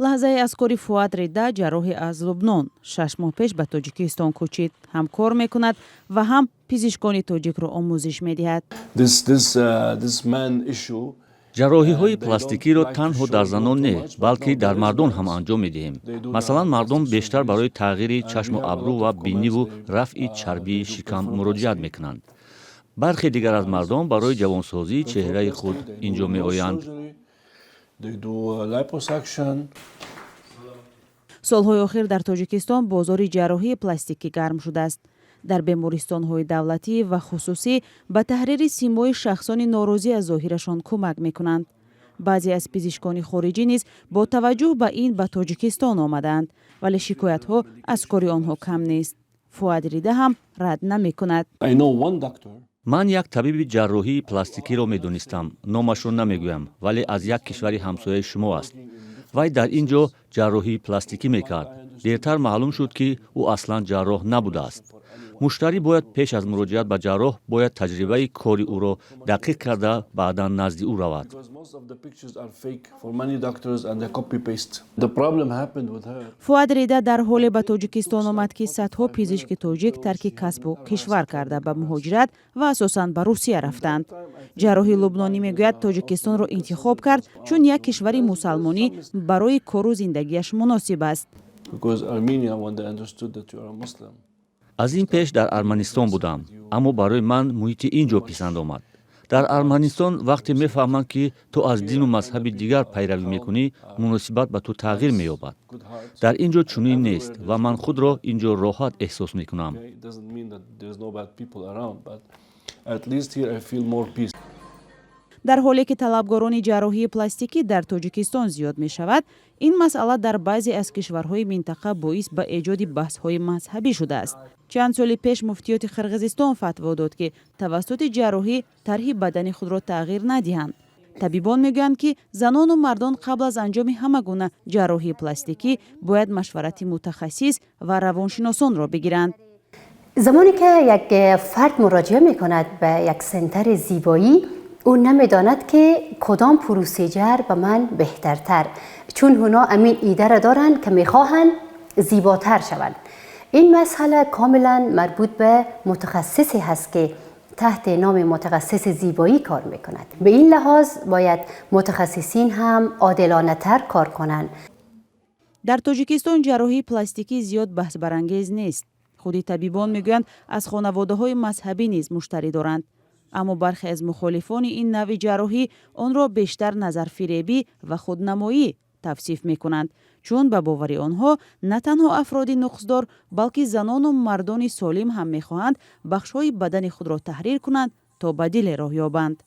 лаҳзаи аз кори Фуад Рида, ҷарроҳи аз Лубнон, 6 моҳ пеш ба Тоҷикистон кӯчид. ҳам кор мекунад ва ҳам пизишкони тоҷикро омӯзиш медиҳад. ҷарроҳиҳои пластикиро танҳо дар занон не, балки дар мардон ҳам анҷом медиҳем. Масалан, мардон бештар барои тағйири чашму абру ва биниву рафъи чарбии шикам муроҷиат мекунанд. бархе дигар аз мардон барои ҷавонсозии чеҳраи худ инҷо меоянд. солҳои охир дар Тоҷикистон бозори ҷарроҳии пластикӣ гарм шудааст. дар бемористонҳои давлатӣ ва хусусӣ ба таҳрири симои шахсони норозӣ аз зоҳирашон кӯмак мекунанд. баъзе аз пизишкони хориҷӣ низ бо таваҷҷӯҳ ба ин ба Тоҷикистон омадаанд, вале шикоятҳо аз кори онҳо кам нест. Фуад Рида ҳам рад намекунад. ман як табиби ҷарроҳии пластикиро медонистам. Номашро намегӯям, вале аз як кишвари ҳамсояи шумо аст. вай дар ин ҷо ҷарроҳии пластикӣ мекард. дертар маълум шуд, ки ӯ аслан ҷарроҳ набудааст. муштарӣ бояд пеш аз муроҷиат ба ҷарроҳ бояд таҷрибаи кори ӯро дақиқ карда баъдан назди ӯ равад. Фуад Рида дар ҳоле ба Тоҷикистон омад, ки садҳо пизишки тоҷик тарки касбу кишвар карда ба муҳоҷират ва асосан ба Русия рафтанд. ҷарроҳи лубнонӣ мегӯяд Тоҷикистонро интихоб кард, чун як кишвари мусалмонӣ барои кору зиндагиаш муносиб аст. аз ин пеш дар Арманистон будам, аммо барои ман муҳити ин ҷо писанд омад. дар Арманистон вақте мефаҳманд, ки ту аз дину мазҳаби дигар пайравӣ мекунӣ, муносибат ба ту тағйир меёбад. дар ин ҷо чунин нест ва ман худро ин ҷо роҳат эҳсос мекунам. дар ҳоле ки талабгорони ҷарроҳии пластикӣ дар Тоҷикистон зиёд мешавад, ин масъала дар баъзе аз кишварҳои минтақа боис ба эҷоди баҳсҳои мазҳабӣ шудааст. чанд соли пеш муфтиёти Қирғизистон фатво дод, ки тавассути ҷарроҳӣ тарҳи бадани худро тағйир надиҳанд. табибон мегӯянд, ки занону мардон қабл аз анҷоми ҳама гуна ҷарроҳии пластикӣ бояд машварати мутахассис ва равоншиносонро бигиранд. زمانی که یک فرد مراجعه میکند به یک سنتر زیبایی، او نمیداند که کدام پروسیجر به من بهترتر، چون اونا امین ایده را دارند که میخواهند زیباتر شوند. این مسئله کاملا مربوط به متخصصی هست که تحت نام متخصص زیبایی کار میکند. به این لحاظ باید متخصصین هم عادلانه تر کار کنند. در توجیکستان ҷарроҳии пластикӣ зиёд баҳсбарангез нест. худи табибон мегӯянд аз хонаводаҳои мазҳабӣ низ муштарӣ доранд. аммо бархе аз мухолифони ин навъи ҷарроҳӣ онро бештар назарфиребӣ ва худнамоӣ тавсиф мекунанд, чун ба бовари онҳо на танҳо афроди нуқсдор, балки занону мардони солим ҳам мехоҳанд бахшҳои бадани худро таҳрир кунанд то ба диле роҳ ёбанд.